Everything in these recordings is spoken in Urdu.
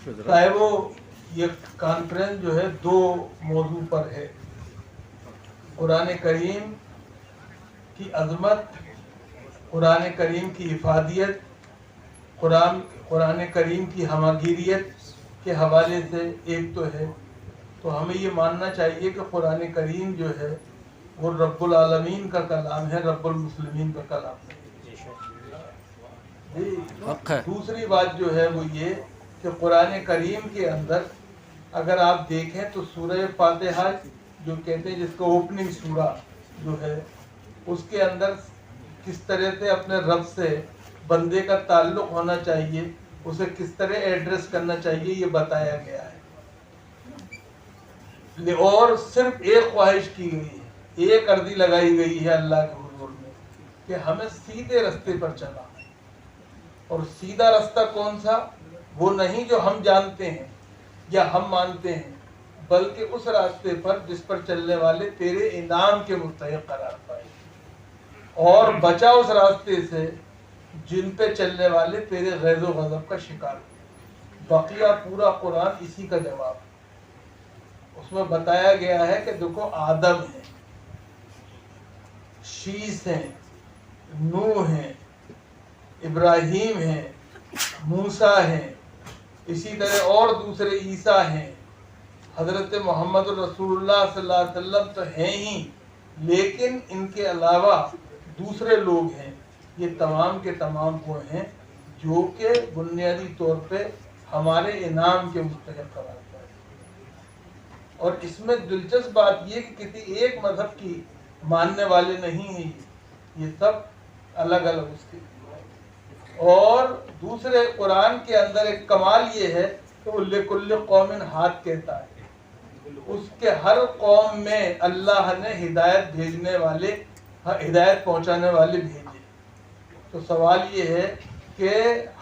صاحبو یہ کانفرنس جو ہے دو موضوع پر ہے، قرآن کریم کی عظمت، قرآن کریم کی افادیت، قرآن کریم کی ہماگیریت کے حوالے سے ایک تو ہے، تو ہمیں یہ ماننا چاہیے کہ قرآن کریم جو ہے وہ رب العالمین کا کلام ہے، رب المسلمین کا کلام ہے۔ دوسری بات جو ہے وہ یہ کہ قرآن کریم کے اندر اگر آپ دیکھیں تو سورہ فاتحہ جو کہتے ہیں، جس کو اوپننگ سورہ جو ہے، اس کے اندر کس طرح سے اپنے رب سے بندے کا تعلق ہونا چاہیے، اسے کس طرح ایڈریس کرنا چاہیے، یہ بتایا گیا ہے۔ اور صرف ایک خواہش کی گئی ہے، ایک عرضی لگائی گئی ہے اللہ کے حضور میں کہ ہمیں سیدھے راستے پر چلا، اور سیدھا راستہ کون سا؟ وہ نہیں جو ہم جانتے ہیں یا ہم مانتے ہیں، بلکہ اس راستے پر جس پر چلنے والے تیرے انعام کے مستحق قرار پائے، اور بچا اس راستے سے جن پہ چلنے والے تیرے غیظ و غضب کا شکار ہوئے۔ بقیہ پورا قرآن اسی کا جواب ہے۔ اس میں بتایا گیا ہے کہ دیکھو، آدم ہے، شیس ہیں، نوح ہیں، ابراہیم ہیں، موسیٰ ہیں، اسی طرح اور دوسرے عیسیٰ ہیں، حضرت محمد رسول اللہ صلی اللہ علیہ وسلم تو ہیں ہی، لیکن ان کے علاوہ دوسرے لوگ ہیں۔ یہ تمام کے تمام وہ ہیں جو کہ بنیادی طور پہ ہمارے انعام کے مستحق قرار پائے۔ اور اس میں دلچسپ بات یہ کہ کسی ایک مذہب کی ماننے والے نہیں ہیں، یہ سب الگ الگ اس کے۔ اور دوسرے قرآن کے اندر ایک کمال یہ ہے کہ وہ لِكُلِّ قَوْمٍ ہاتھ کہتا ہے، اس کے ہر قوم میں اللہ نے ہدایت بھیجنے والے، ہدایت پہنچانے والے بھیجے۔ تو سوال یہ ہے کہ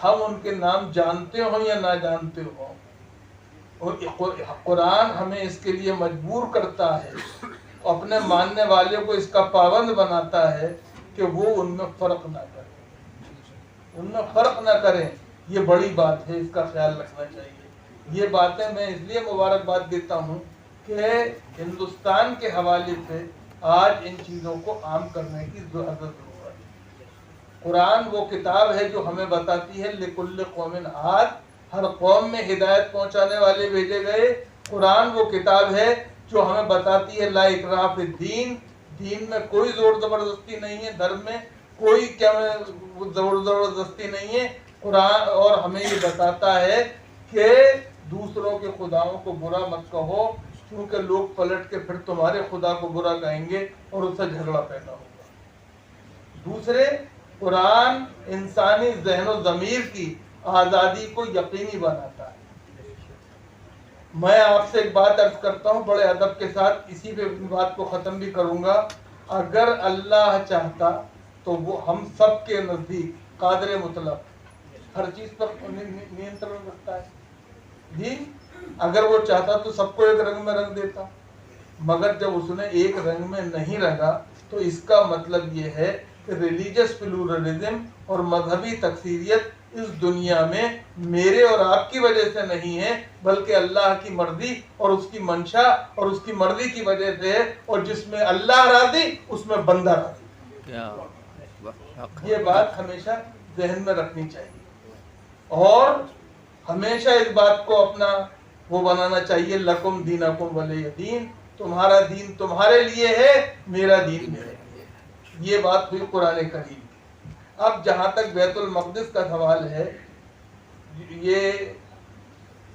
ہم ان کے نام جانتے ہوں یا نہ جانتے ہوں، اور قرآن ہمیں اس کے لیے مجبور کرتا ہے، اپنے ماننے والے کو اس کا پابند بناتا ہے کہ وہ ان میں فرق نہ کریں، ان میں فرق نہ کریں۔ یہ بڑی بات ہے، اس کا خیال رکھنا چاہیے۔ یہ باتیں میں اس لیے مبارکباد دیتا ہوں کہ ہندوستان کے حوالے سے آج ان چیزوں کو عام کرنے کی ضرورت ہے۔ قرآن وہ کتاب ہے جو ہمیں بتاتی ہے لِكُلِّ قَوْمٍ ہاد، ہر قوم میں ہدایت پہنچانے والے بھیجے گئے۔ قرآن وہ کتاب ہے جو ہمیں بتاتی ہے لا اکراہ فی الدین، دین میں کوئی زور زبردستی نہیں ہے، دھرم میں کوئی زور زبردستی نہیں ہے۔ قرآن اور ہمیں یہ بتاتا ہے کہ دوسروں کے خداؤں کو برا مت کہو، کیونکہ لوگ پلٹ کے پھر تمہارے خدا کو برا کہیں گے اور اس سے جھگڑا پیدا ہوگا۔ دوسرے، قرآن انسانی ذہن و ضمیر کی آزادی کو یقینی بناتا ہے۔ میں آپ سے ایک بات عرض کرتا ہوں بڑے ادب کے ساتھ، اسی پہ بات کو ختم بھی کروں گا۔ اگر اللہ چاہتا تو وہ ہم سب کے نزدیک قادر مطلق ہر چیز پر نینترن رکھتا ہے جی، اگر وہ چاہتا تو سب کو ایک رنگ میں رنگ دیتا، مگر جب اس نے ایک رنگ میں نہیں رنگا تو اس کا مطلب یہ ہے کہ ریلیجس پلورلزم اور مذہبی تکثیریت اس دنیا میں میرے اور آپ کی وجہ سے نہیں ہے، بلکہ اللہ کی مرضی اور اس کی منشا اور اس کی مرضی کی وجہ سے ہے، اور جس میں اللہ راضی اس میں بندہ راضی۔ یہ بات ہمیشہ ذہن میں رکھنی چاہیے، اور ہمیشہ اس بات کو اپنا وہ بنانا چاہیے لکم دینکم ولی دین، تمہارا دین تمہارے لیے ہے، میرا دین میرے لیے۔ یہ بات ہوئی قرآن کریم۔ اب جہاں تک بیت المقدس کا سوال ہے، یہ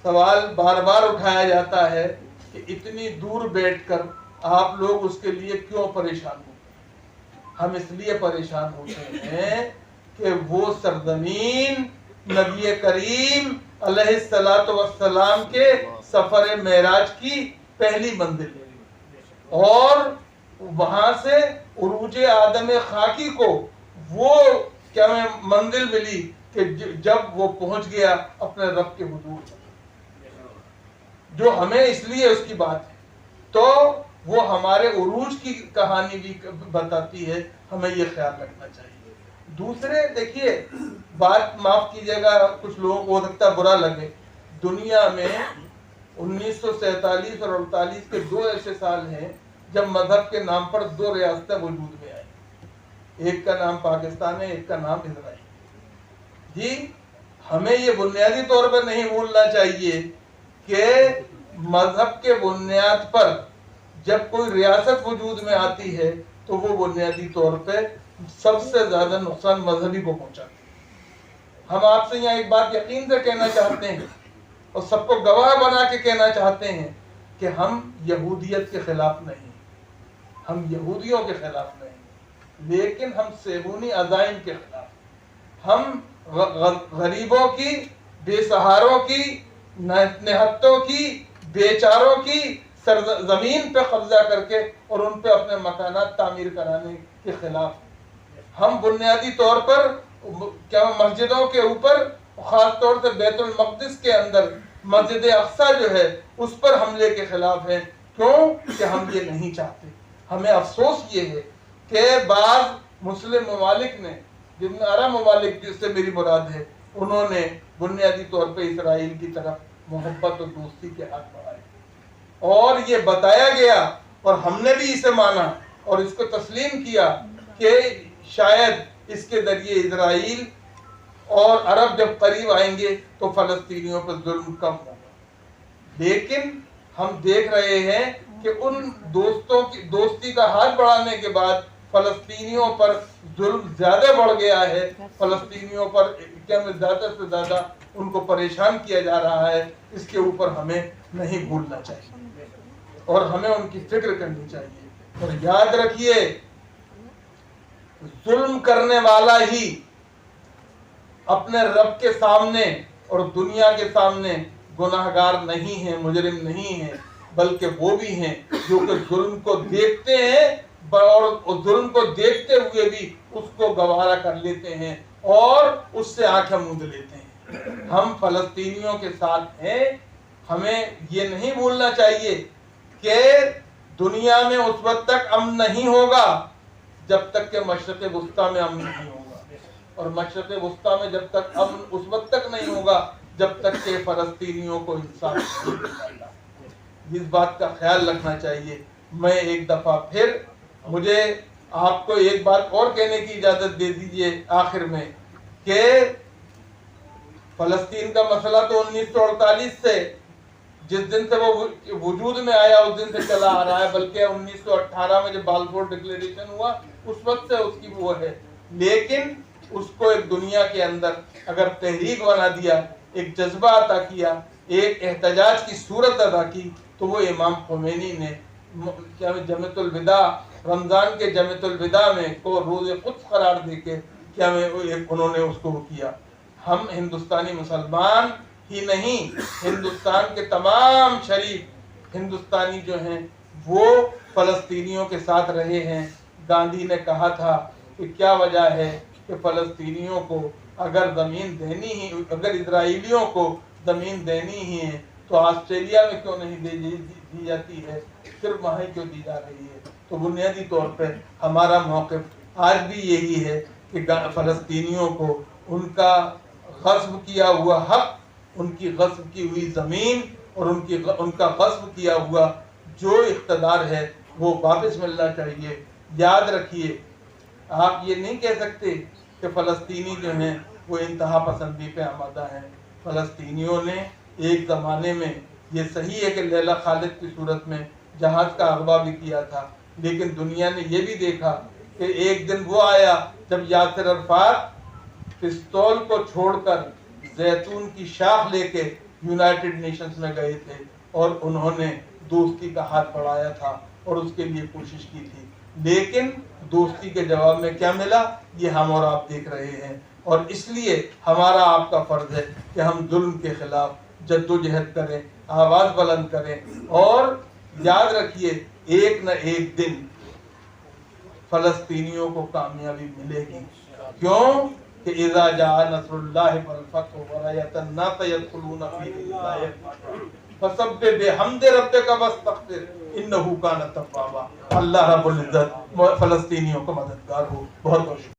سوال بار بار اٹھایا جاتا ہے کہ اتنی دور بیٹھ کر آپ لوگ اس کے لیے کیوں پریشان ہوتے ہیں؟ ہم اس لیے پریشان ہوتے ہیں کہ وہ سرزمین نبی کریم علیہ الصلوۃ والسلام کے سفر معراج کی پہلی منزل ہے، اور وہاں سے عروج آدم خاکی کو وہ کیا منزل ملی کہ جب وہ پہنچ گیا اپنے رب کے حضور، جو ہمیں اس لیے اس کی بات ہے، تو وہ ہمارے عروج کی کہانی بھی بتاتی ہے، ہمیں یہ خیال رکھنا چاہیے۔ دوسرے دیکھیے، بات معاف کیجیے گا، کچھ لوگوں کو ہو سکتا ہے برا لگے، دنیا میں 1947 اور 48 کے 2 ایسے سال ہیں جب مذہب کے نام پر 2 ریاستیں وجود میں آئی، ایک کا نام پاکستان ہے، ایک کا نام اسرائیل۔ جی ہمیں یہ بنیادی طور پر نہیں بھولنا چاہیے کہ مذہب کے بنیاد پر جب کوئی ریاست وجود میں آتی ہے تو وہ بنیادی طور پہ سب سے زیادہ نقصان مذہبی کو پہنچاتی ہے۔ ہم آپ سے یہاں ایک بات یقین سے کہنا چاہتے ہیں اور سب کو گواہ بنا کے کہنا چاہتے ہیں کہ ہم یہودیت کے خلاف نہیں، ہم یہودیوں کے خلاف نہیں، لیکن ہم صہیونی عزائم کے خلاف، ہم غریبوں کی، بے سہاروں کی، نہتوں کی، بیچاروں کی زمین پہ قبضہ کر کے اور ان پہ اپنے مکانات تعمیر کرانے کے خلاف۔ ہم بنیادی طور پر کیا مسجدوں کے اوپر، خاص طور سے بیت المقدس کے اندر مسجد اقصیٰ جو ہے اس پر حملے کے خلاف ہیں۔ کیوں کہ ہم یہ نہیں چاہتے۔ ہمیں افسوس یہ ہے کہ بعض مسلم ممالک نے، جن عرب ممالک جس سے میری مراد ہے، انہوں نے بنیادی طور پہ اسرائیل کی طرف محبت اور دوستی کے ہاتھ بڑھائے، اور یہ بتایا گیا اور ہم نے بھی اسے مانا اور اس کو تسلیم کیا کہ شاید اس کے ذریعے اسرائیل اور عرب جب قریب آئیں گے تو فلسطینیوں پر ظلم کم ہوگا۔ لیکن ہم دیکھ رہے ہیں کہ ان دوستوں کی دوستی کا ہاتھ بڑھانے کے بعد فلسطینیوں پر ظلم زیادہ بڑھ گیا ہے، فلسطینیوں پر زیادہ سے زیادہ ان کو پریشان کیا جا رہا ہے۔ اس کے اوپر ہمیں نہیں بھولنا چاہیے اور ہمیں ان کی فکر کرنی چاہیے۔ اور یاد رکھیے، ظلم کرنے والا ہی اپنے رب کے سامنے اور دنیا کے سامنے گناہگار نہیں ہے، مجرم نہیں ہے، بلکہ وہ بھی ہیں جو کہ ظلم کو دیکھتے ہیں اور ظلم کو دیکھتے ہوئے بھی اس کو گوارا کر لیتے ہیں اور اس سے آنکھیں موند لیتے ہیں۔ ہم فلسطینیوں کے ساتھ ہیں۔ ہمیں یہ نہیں بھولنا چاہیے کہ دنیا میں اس وقت تک امن نہیں ہوگا جب تک کہ مشرق وسطیٰ میں امن نہیں ہوگا، اور مشرق وسطیٰ میں جب تک امن اس وقت تک نہیں ہوگا جب تک کہ فلسطینیوں کو انصاف نہیں ملے گا۔ اس بات کا خیال رکھنا چاہیے۔ میں ایک دفعہ پھر، مجھے آپ کو ایک بات اور کہنے کی اجازت دے دیجئے آخر میں، کہ فلسطین کا مسئلہ تو 1948 سے، جس دن سے وہ وجود میں آیا اس دن سے چلا آ رہا ہے، بلکہ 1918 میں جب بالفور ڈکلیریشن ہوا اس وقت سے اس کی وہ ہے، لیکن اس کو ایک دنیا کے اندر اگر تحریک بنا دیا، ایک جذبہ عطا کیا، ایک احتجاج کی صورت ادا کی، تو وہ امام خمینی نے جمعۃ الوداع، رمضان کے جمعۃ الوداع میں کو روز قدس قرار دے کے انہوں نے اس کو کیا۔ ہم ہندوستانی مسلمان ہی نہیں، ہندوستان کے تمام شریف ہندوستانی جو ہیں وہ فلسطینیوں کے ساتھ رہے ہیں۔ گاندھی نے کہا تھا کہ کیا وجہ ہے کہ فلسطینیوں کو اگر زمین دینی ہی، اگر اسرائیلیوں کو زمین دینی ہی ہے تو آسٹریلیا میں کیوں نہیں دی جاتی ہے، صرف وہاں کیوں دی جا رہی ہے؟ تو بنیادی طور پہ ہمارا موقف آج بھی یہی ہے کہ فلسطینیوں کو ان کا غصب کیا ہوا حق، ان کی غصب کی ہوئی زمین اور ان کا غصب کیا ہوا جو اقتدار ہے وہ واپس ملنا چاہیے۔ یاد رکھیے، آپ یہ نہیں کہہ سکتے کہ فلسطینی جو ہیں وہ انتہا پسندی پہ آمادہ ہیں۔ فلسطینیوں نے ایک زمانے میں، یہ صحیح ہے کہ لیلہ خالد کی صورت میں جہاز کا اغوا بھی کیا تھا، لیکن دنیا نے یہ بھی دیکھا کہ ایک دن وہ آیا جب یاسر عرفات پستول کو چھوڑ کر زیتون کی شاخ لے کے یونائٹڈ نیشنز میں گئے تھے اور انہوں نے دوستی کا ہاتھ بڑھایا تھا اور اس کے لیے کوشش کی تھی، لیکن دوستی کے جواب میں کیا ملا یہ ہم اور آپ دیکھ رہے ہیں۔ اور اس لیے ہمارا آپ کا فرض ہے کہ ہم ظلم کے خلاف جدوجہد کریں، آواز بلند کریں، اور یاد رکھیے ایک نہ ایک دن فلسطینیوں کو کامیابی ملے گی۔ کیوں کہ اذا جاء نصر اللہ والفتح ورأیت الناس يدخلون فی دین اللہ فسبح بحمد ربک واستغفر انہ کان توابا۔ اللہ رب العزت فلسطینیوں کو مددگار ہو۔ بہت بہت شکریہ۔